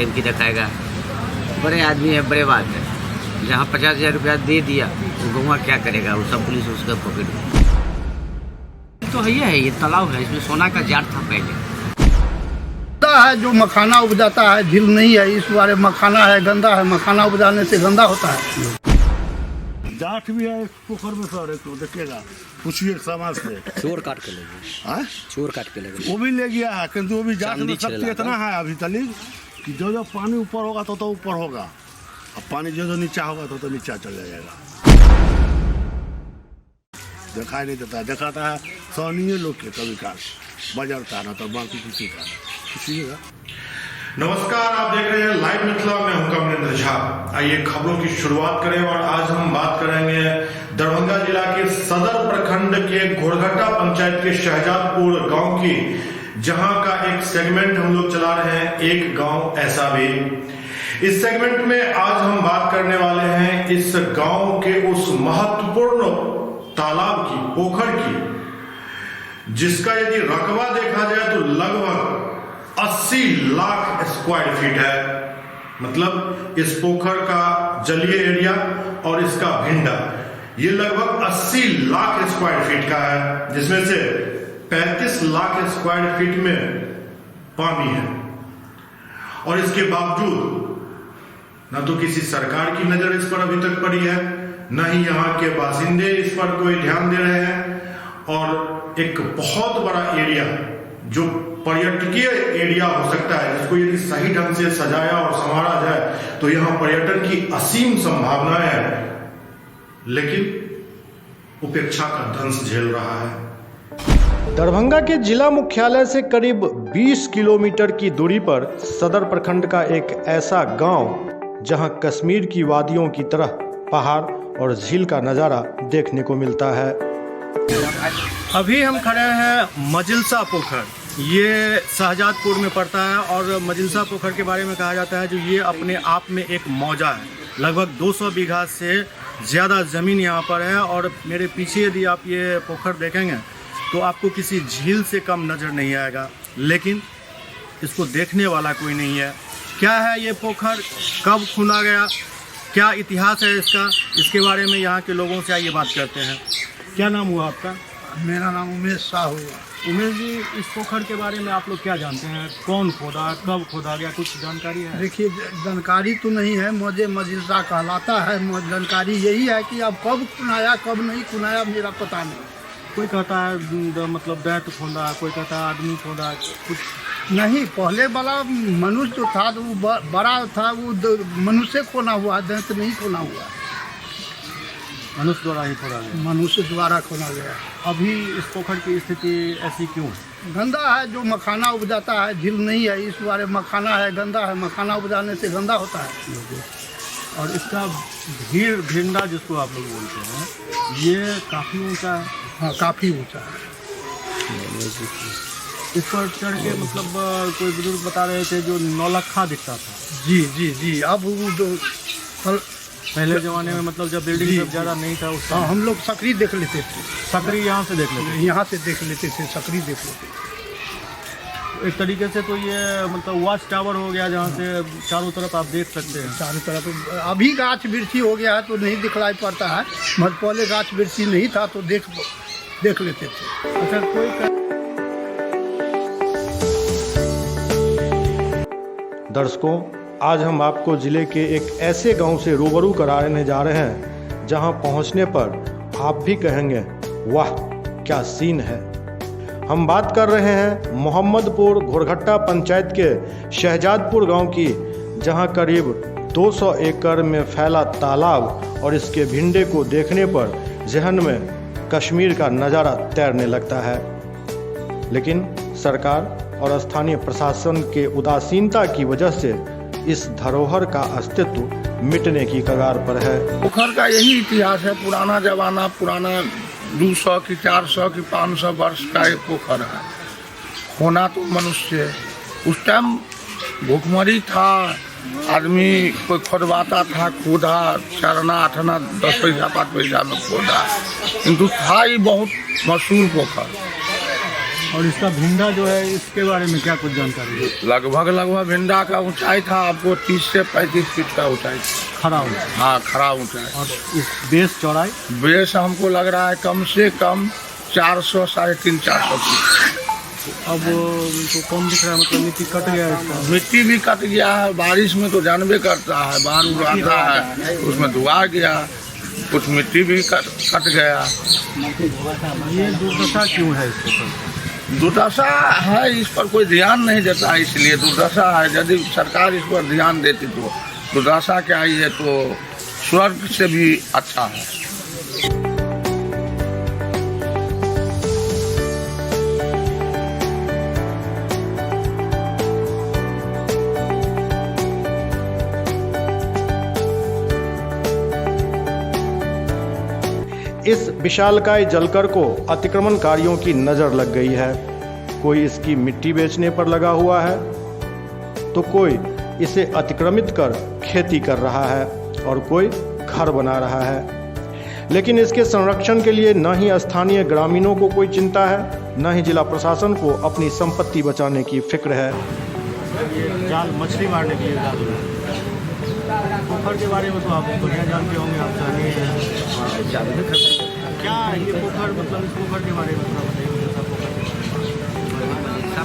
प्रेम की दिखाएगा। बड़े आदमी है, बड़े बात है। जहाँ 50,000 रुपया दे दिया वो गौवा क्या करेगा, वो सब पुलिस उसका पकड़ तो है। ये तालाब है, इसमें सोना का जार था पहले। है जो मखाना उपजाता है, झील नहीं है, इस बारे मखाना है, गंदा है। मखाना उपजाने से गंदा होता है। जाट भी है इस पोखर में सर, तो देखिएगा, पूछिए समाज से। चोर काट के ले गए, चोर काट के ले गए। वो भी ले गया है, किंतु वो भी जाट में शक्ति इतना है अभी तक कि जो जो पानी ऊपर होगा तो ऊपर होगा, अब पानी जो जो नीचा होगा तो नीचा चला जाएगा। दिखाई नहीं देता, दिखाता है स्थानीय लोग के कभी का बजरता है ना, तो बाकी किसी का पूछिएगा। नमस्कार, आप देख रहे हैं लाइव मिथिला, मैं हूं कमलेंद्र झा। आइए खबरों की शुरुआत करें और आज हम बात करेंगे दरभंगा जिला के सदर प्रखंड के घोड़घट्टा पंचायत के शहजादपुर गांव की, जहां का एक सेगमेंट हम लोग चला रहे हैं, एक गांव ऐसा भी। इस सेगमेंट में आज हम बात करने वाले हैं इस गांव के उस महत्वपूर्ण तालाब की, पोखर की, जिसका यदि रकबा देखा जाए तो लगभग 80 लाख स्क्वायर फीट है। मतलब इस पोखर का जलीय एरिया और इसका भिंडा ये लगभग 80 लाख स्क्वायर फीट का है, जिसमें से 35 लाख स्क्वायर फीट में पानी है। और इसके बावजूद न तो किसी सरकार की नजर इस पर अभी तक पड़ी है, न ही यहाँ के बासिंदे इस पर कोई ध्यान दे रहे हैं। और एक बहुत बड़ा एरिया जो पर्यटकीय एरिया हो सकता है, जिसको यदि सही ढंग से सजाया और संवारा जाए तो यहाँ पर्यटन की असीम संभावनाएं हैं, लेकिन उपेक्षा का दंश झेल रहा है। दरभंगा के जिला मुख्यालय से करीब 20 किलोमीटर की दूरी पर सदर प्रखंड का एक ऐसा गांव जहां कश्मीर की वादियों की तरह पहाड़ और झील का नज़ारा देखने को मिलता है। अभी हम खड़े हैं मजिलसा पोखर, ये शहजादपुर में पड़ता है। और मजिलसा पोखर के बारे में कहा जाता है जो ये अपने आप में एक मौजा है। लगभग 200 बीघा से ज़्यादा ज़मीन यहाँ पर है। और मेरे पीछे यदि आप ये पोखर देखेंगे तो आपको किसी झील से कम नज़र नहीं आएगा, लेकिन इसको देखने वाला कोई नहीं है। क्या है ये पोखर, कब खुना गया, क्या इतिहास है इसका, इसके बारे में यहाँ के लोगों से आइए बात करते हैं। क्या नाम हुआ आपका? मेरा नाम उमेश शाह हुआ। उमेश जी, इस पोखर के बारे में आप लोग क्या जानते हैं? कौन खोदा, कब खोदा गया, कुछ जानकारी है? देखिए, जानकारी तो नहीं है, मौजे मजिलसा कहलाता है। जानकारी यही है कि अब कब खुनाया कब नहीं खुनाया मेरा पता नहीं। कोई कहता है मतलब दैत खोदा, कोई कहता है आदमी खोदा, कुछ नहीं। पहले वाला मनुष्य जो था वो बड़ा था, वो मनुष्य खोना हुआ, दैत नहीं खोना हुआ। मनुष्य द्वारा ही खोदा गया। मनुष्य द्वारा खोना गया। अभी इस पोखर की स्थिति ऐसी क्यों? गंदा है, जो मखाना उपजाता है, झील नहीं है, इस बारे मखाना है, गंदा है। मखाना उपजाने से गंदा होता है। और इसका भिंडा जिसको आप लोग बोलते हैं, ये काफ़ी ऊंचा है। हाँ, काफ़ी ऊंचा है। इस पर चढ़ के मतलब कोई बुजुर्ग बता रहे थे जो नौलखा दिखता था। जी जी जी। अब वो जो पहले ज़माने में मतलब जब बिल्डिंग सब ज़्यादा नहीं था उस हाँ, हम लोग सकरी देख लेते थे। सकरी यहाँ से देख लेते थे? यहाँ से देख लेते थे, सकरी देख लेते थे। एक तरीके से तो ये मतलब वॉच टावर हो गया, जहाँ से चारों तरफ आप देख सकते हैं। चारों तरफ अभी गाछ वृक्षी हो गया है तो नहीं दिखलाई पड़ता है, मगर पहले गाछ वृक्षी नहीं था तो देख लेते थे। अच्छा, कोई दर्शकों, आज हम आपको जिले के एक ऐसे गांव से रूबरू कराने जा रहे हैं जहां पहुंचने पर आप भी कहेंगे वाह क्या सीन है। हम बात कर रहे हैं मोहम्मदपुर घोड़घट्टा पंचायत के शहजादपुर गांव की, जहां करीब 200 एकड़ में फैला तालाब और इसके भिंडे को देखने पर जहन में कश्मीर का नज़ारा तैरने लगता है। लेकिन सरकार और स्थानीय प्रशासन के उदासीनता की वजह से इस धरोहर का अस्तित्व मिटने की कगार पर है। पोखर का यही इतिहास है, पुराना जमाना, पुराना 200 की 400 की 500 वर्ष का एक पोखर है। होना तो मनुष्य, उस टाइम भूखमरी था, आदमी कोई खोदवाता था, खोदा 4 आना 8 आना 10 पैसा 5 पैसा में खोदा, किंतु था ही बहुत मशहूर पोखर। और इसका भिंडा जो है इसके बारे में क्या कुछ जानकारी है? लगभग भिंडा का ऊंचाई था आपको 30 से 35 फीट का ऊंचाई। खड़ा हुआ हाँ, खड़ा ऊंचाई। और इस बेस चौड़ाई बेस हमको लग रहा है कम से कम 400 350-400 फीट। अब तो कम दिख रहा है, मतलब मिट्टी कट गया है इसका। मिट्टी भी कट गया है, बारिश में तो जानबे करता है, बार आता है उसमें धुआ गया, कुछ मिट्टी भी कट गया। ये दुर्दशा क्यों है इसको? दुर्दशा है, इस पर कोई ध्यान नहीं देता, इसलिए दुर्दशा है। यदि सरकार इस पर ध्यान देती तो दुर्दशा क्या ही है, तो स्वर्ग से भी अच्छा है। इस विशालकाय जलकर को अतिक्रमणकारियों की नज़र लग गई है। कोई इसकी मिट्टी बेचने पर लगा हुआ है तो कोई इसे अतिक्रमित कर खेती कर रहा है और कोई घर बना रहा है। लेकिन इसके संरक्षण के लिए न ही स्थानीय ग्रामीणों को कोई चिंता है, न ही जिला प्रशासन को अपनी संपत्ति बचाने की फिक्र है। ये जाल मछली मारने के लिए जाल पोखर के बारे में तो आप बढ़िया जानते होंगे, आप क्या ये पोखर, मतलब इस पोखर के बारे में थोड़ा बताइए।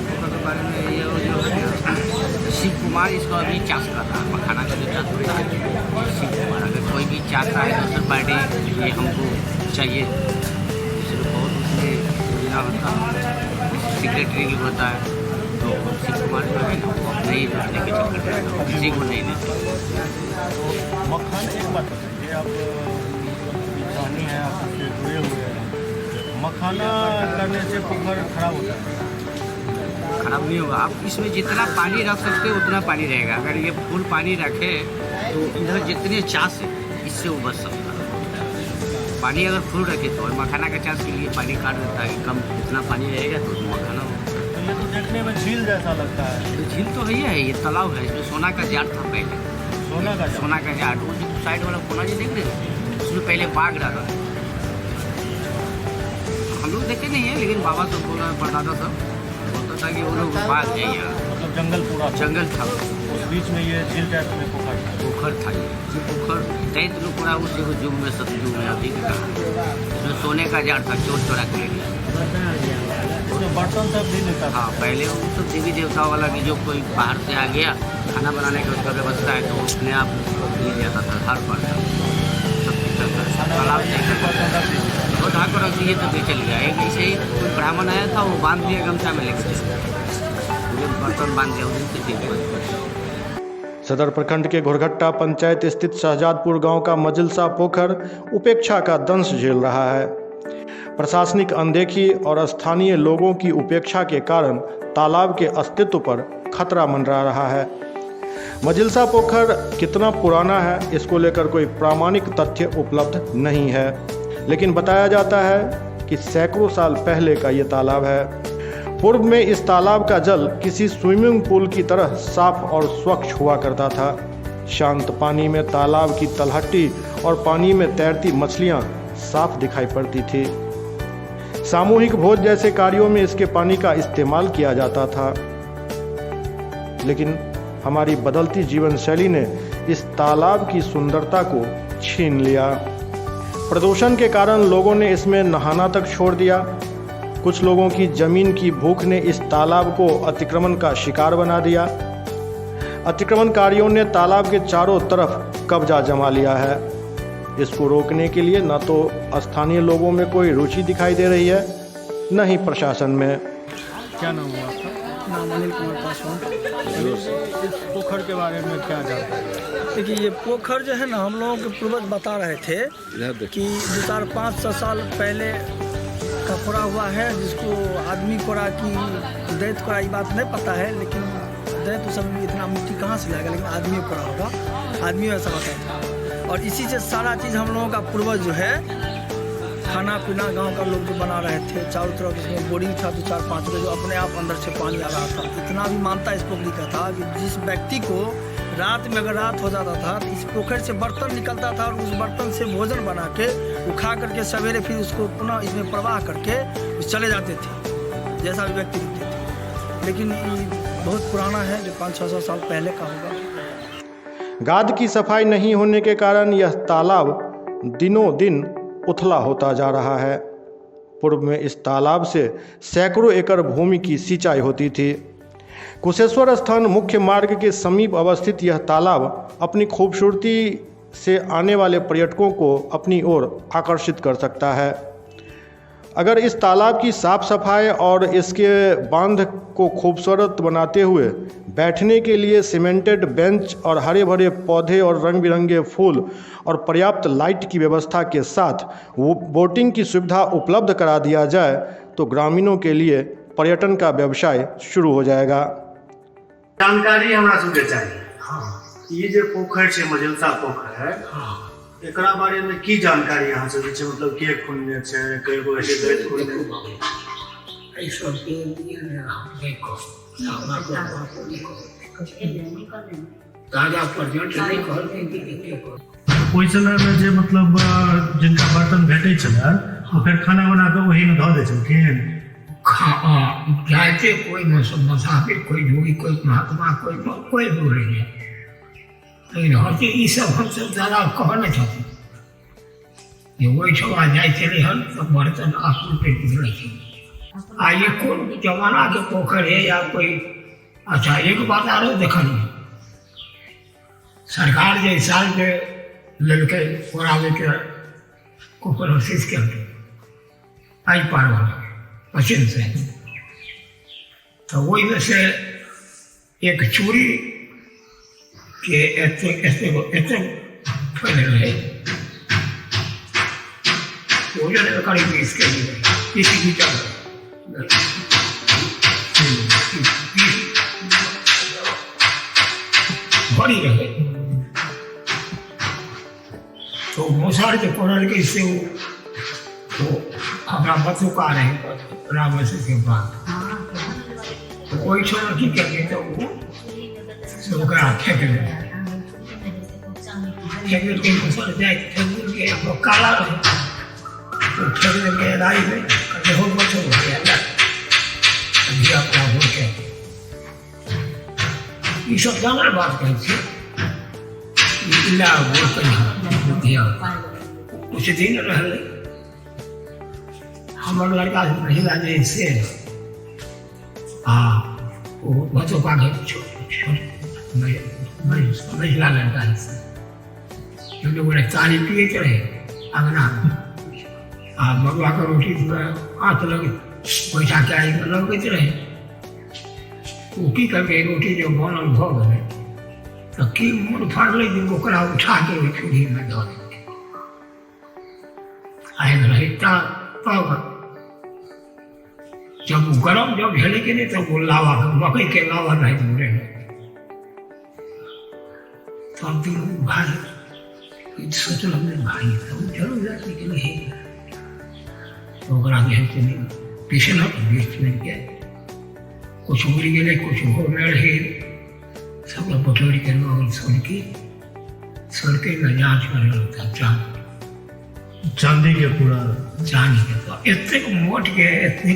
पोखर के बारे में ये जो है शिव कुमार इसको अभी चाष कर रहा है, मखाना का जो चाष होता है शिव कुमार। अगर कोई भी चाहता है तो सर पार्टी ये हमको चाहिए, इसलिए बहुत उसमें योजना होता है, सेक्रेटरी भी होता है, तो शिव कुमार जो है ना वो अपने ही लेके चक्कर में किसी को नहीं देते। मखान एक बात बताइए, आप किसानी है, आप उससे जुड़े हुए हैं, मखाना करने से पोखर खराब होता है? खराब नहीं होगा, आप इसमें जितना पानी रख सकते हो उतना पानी रहेगा। अगर ये फुल पानी रखे तो इधर जितने चास है इससे वो बच सकता है। पानी अगर फुल रखे तो, और मखाना का चास के लिए पानी काट देता है कि कम इतना पानी रहेगा तो मखाना होगा। तो ये तो देखने में झील जैसा लगता है। तो झील तो है, ये तालाब है, इसमें सोना का जाट था पहले। सोना का जाट, वो जो साइड वाला कोना जी देख रहे हैं उसमें पहले बाघ डाला है। हम लोग देखे नहीं है, लेकिन बाबा सब बोला, परदादा सब बोलता था कि वो लोग बाघ है यहाँ, मतलब जंगल पूरा जंगल था, उस बीच में ये झील टाइप में पोखर था। ये पोखर दैत लोग पूरा उस युग में सतयुग में अभी का इसमें सोने का जाट था, चोर चोरा के ले लिया। बर्तन सब भी लेता था। हाँ, पहले वो सब देवी देवता वाला कि जो कोई बाहर से आ गया खाना बनाने का उसका व्यवस्था है तो उसने आप ले जाता था, हर बर्तन सब कुछ तालाब से वो ढाक रख दिए तो चल गया। एक ऐसे ही कोई ब्राह्मण आया था, वो बांध दिया गमछा में लेकर बर्तन बांध दिया, उसी से ठीक। सदर प्रखंड के घोरघट्टा पंचायत स्थित शहजादपुर गांव का मजिलसा पोखर उपेक्षा का दंश झेल रहा है। प्रशासनिक अनदेखी और स्थानीय लोगों की उपेक्षा के कारण तालाब के अस्तित्व पर खतरा मंडरा रहा है। मजिलसा पोखर कितना पुराना है इसको लेकर कोई प्रामाणिक तथ्य उपलब्ध नहीं है, लेकिन बताया जाता है कि सैकड़ों साल पहले का ये तालाब है। पूर्व में इस तालाब का जल किसी स्विमिंग पूल की तरह साफ और स्वच्छ हुआ करता था। शांत पानी में तालाब की तलहटी और पानी में तैरती मछलियां साफ दिखाई पड़ती थी। सामूहिक भोज जैसे कार्यों में इसके पानी का इस्तेमाल किया जाता था, लेकिन हमारी बदलती जीवन शैली ने इस तालाब की सुंदरता को छीन लिया। प्रदूषण के कारण लोगों ने इसमें नहाना तक छोड़ दिया। कुछ लोगों की जमीन की भूख ने इस तालाब को अतिक्रमण का शिकार बना दिया। अतिक्रमणकारियों ने तालाब के चारों तरफ कब्जा जमा लिया है। इसको रोकने के लिए न तो स्थानीय लोगों में कोई रुचि दिखाई दे रही है, न ही प्रशासन में। क्या नाम हुआ आपका? नाम अनिल कुमार पासवान। इस पोखर के बारे में क्या जानते हैं? देखिए, ये पोखर जो है ना, हम लोगों के पूर्वज बता रहे थे कि 4-5 साल पहले का फोड़ा हुआ है, जिसको आदमी कोड़ा की दैत कोड़ा, ये बात नहीं पता है, लेकिन दैत उस समय इतना मिट्टी कहाँ से लाएगा, लेकिन आदमी कोड़ा होगा, आदमी ऐसा बताया था। और इसी से सारा चीज़ हम लोगों का पूर्वज जो है खाना पीना गांव का लोग जो बना रहे थे। चारों तरफ इसमें बोरिंग था, 2-4-5 जो अपने आप अंदर से पानी आ रहा था। इतना भी मानता इस पोखरी का था कि जिस व्यक्ति को रात में अगर रात हो जाता था तो इस पोखर से बर्तन निकलता था और उस बर्तन से भोजन बना के वो खा करके सवेरे फिर उसको पुनः इसमें प्रवाह करके चले जाते थे। जैसा भी व्यक्ति दिखते थे, लेकिन ये बहुत पुराना है, जो 500-600 साल पहले का होगा। गाद की सफाई नहीं होने के कारण यह तालाब दिनों दिन उथला होता जा रहा है। पूर्व में इस तालाब से सैकड़ों एकड़ भूमि की सिंचाई होती थी। कुशेश्वर स्थान मुख्य मार्ग के समीप अवस्थित यह तालाब अपनी खूबसूरती से आने वाले पर्यटकों को अपनी ओर आकर्षित कर सकता है। अगर इस तालाब की साफ सफाई और इसके बांध को खूबसूरत बनाते हुए बैठने के लिए सीमेंटेड बेंच और हरे भरे पौधे और रंग बिरंगे फूल और पर्याप्त लाइट की व्यवस्था के साथ बोटिंग की सुविधा उपलब्ध करा दिया जाए तो ग्रामीणों के लिए पर्यटन का व्यवसाय शुरू हो जाएगा। जानकारी हमरा सबके चाहिए। हाँ, ये जो पोखर है मजिलसा पोखर है, एकरा बारे में की जानकारी यहाँ से छै, मतलब के खुनने छै, कई गो ऐसे दैत खुनने এই সব দিয়ে हम देखो ताजा पर्यटन नहीं कहते देखो। ओहि समय में जे मतलब जिनका बर्तन भेटै छलै ओ फेर खाना बना के ओही में धऽ दै छलखिन। जाते कोई मुसाफिर, कोई जोगी, कोई महात्मा, कोई बोले नहीं, लेकिन होती ये सब हम सब ज़्यादा कहना चाहते ये वही सब आ जाए चले हन तो बर्तन आपूर पे बिगड़े थे। ये कौन जमाना के पोखर है या कोई। अच्छा, एक बात आरो देखल सरकार जे साल के लड़के पढ़ावे के कोशिश करके आई पार वाला पश्चिम से, तो वही में से एक चूड़ी के ऐसे फैले रहे, वजन करीब 20 के इसी की बड़ी रहे, तो मोसार के पढ़ल के इससे वो हमारा बच्चों का रहे राम के बाद, तो कोई छोड़ की करके तो वो सब फेंक के काला रहे, तो फेंक के राई में हो बच्चों हो गया ये सब जाना बात कही कुछ दिन रहे हमारे लड़का महिला जैसे वो बच्चों का घर महिला लड़का जैसे लोग तारी पिए चढ़े अंगना मरुआ का रोटी हाथ लगे पैसा क्या लगते रहे, वो की करके रोटी जो बनल भ गए तो की मुँह फाड़ ले ओकरा उठा के चूल्ही में दे आए रहे तब जब गरम जब झेले के नहीं तो वो लावा मकई के लावा नहीं दूरे तब भी भाई सोचल हमने भाई तब जरूर जाते कि नहीं तो पीछे ना बीच में गया कुछ उड़ गए कुछ हो रहे सब बटोरी के लोग सुन के मैं जांच कर चांदी के पूरा चांदी के तो इतने मोट के इतने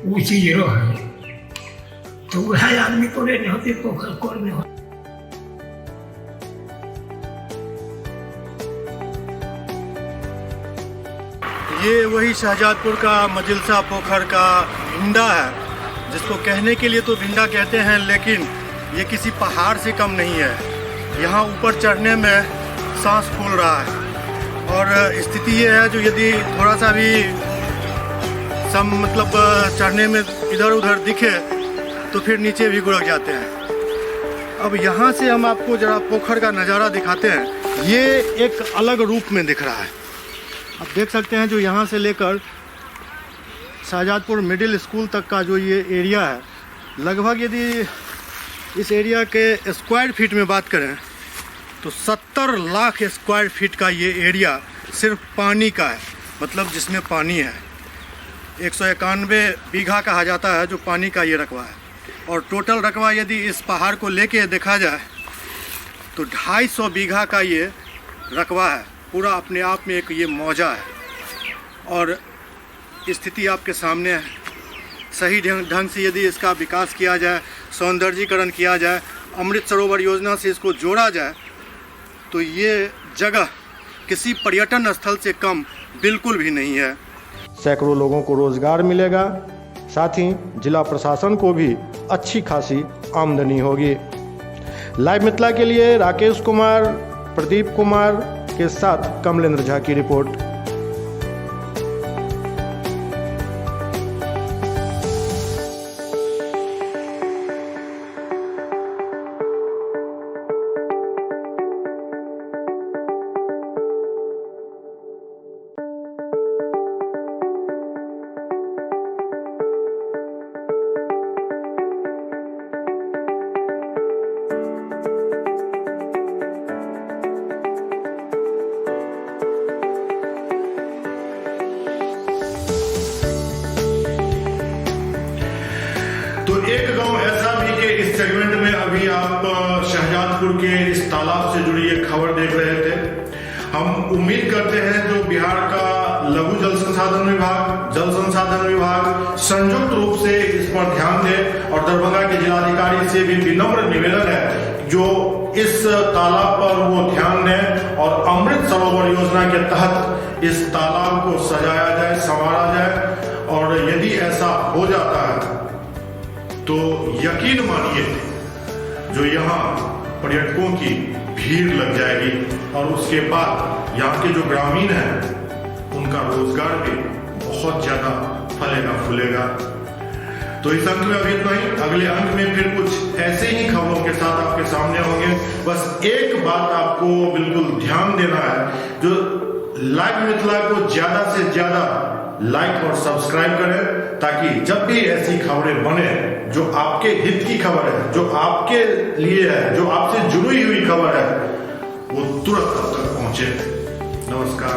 वो चीज रहा तो वह आदमी को नहीं होते पोखर को नहीं होते। ये वही शाहजादपुर का मजिलसा पोखर का भिंडा है, जिसको कहने के लिए तो भिंडा कहते हैं, लेकिन ये किसी पहाड़ से कम नहीं है। यहाँ ऊपर चढ़ने में सांस फूल रहा है और स्थिति ये है जो यदि थोड़ा सा भी मतलब चढ़ने में इधर उधर दिखे तो फिर नीचे भी गुड़क जाते हैं। अब यहाँ से हम आपको जरा पोखर का नज़ारा दिखाते हैं। ये एक अलग रूप में दिख रहा है। आप देख सकते हैं जो यहाँ से लेकर शाहजादपुर मिडिल स्कूल तक का जो ये एरिया है, लगभग यदि इस एरिया के स्क्वायर फीट में बात करें तो 70 लाख स्क्वायर फीट का ये एरिया सिर्फ पानी का है, मतलब जिसमें पानी है। 191 बीघा कहा जाता है जो पानी का ये रकबा है, और टोटल रकबा यदि इस पहाड़ को लेके देखा जाए तो 250 बीघा का ये रकबा है। पूरा अपने आप में एक ये मौजा है। और स्थिति आपके सामने है। सही ढंग से यदि इसका विकास किया जाए, सौंदर्यीकरण किया जाए, अमृत सरोवर योजना से इसको जोड़ा जाए, तो ये जगह किसी पर्यटन स्थल से कम बिल्कुल भी नहीं है। सैकड़ों लोगों को रोजगार मिलेगा, साथ ही जिला प्रशासन को भी अच्छी खासी आमदनी होगी। लाइव मिथिला के लिए राकेश कुमार, प्रदीप कुमार के साथ कमलेंद्र झा की रिपोर्ट। तो एक गांव ऐसा भी कि इस सेगमेंट में अभी आप शाहजादपुर के इस तालाब से जुड़ी एक खबर देख रहे थे। हम उम्मीद करते हैं जो बिहार का लघु जल संसाधन विभाग संयुक्त रूप से इस पर ध्यान दे, और दरभंगा के जिलाधिकारी से भी विनम्र निवेदन है जो इस तालाब पर वो ध्यान दें और अमृत सरोवर योजना के तहत इस तालाब को सजाया जाए, संवारा जाए। और यदि ऐसा हो जाता है तो यकीन मानिए जो यहाँ पर्यटकों की भीड़ लग जाएगी, और उसके बाद यहाँ के जो ग्रामीण हैं उनका रोजगार भी बहुत ज्यादा फलेगा फूलेगा। तो इस अंक में अभी इतना ही। अगले अंक में फिर कुछ ऐसे ही खबरों के साथ आपके सामने होंगे। बस एक बात आपको बिल्कुल ध्यान देना है, जो लाइव मिथिला को ज्यादा से ज्यादा लाइक और सब्सक्राइब करें, ताकि जब भी ऐसी खबरें बने जो आपके हित की खबर है, जो आपके लिए है, जो आपसे जुड़ी हुई खबर है, वो तुरंत आप तक पहुंचे। नमस्कार।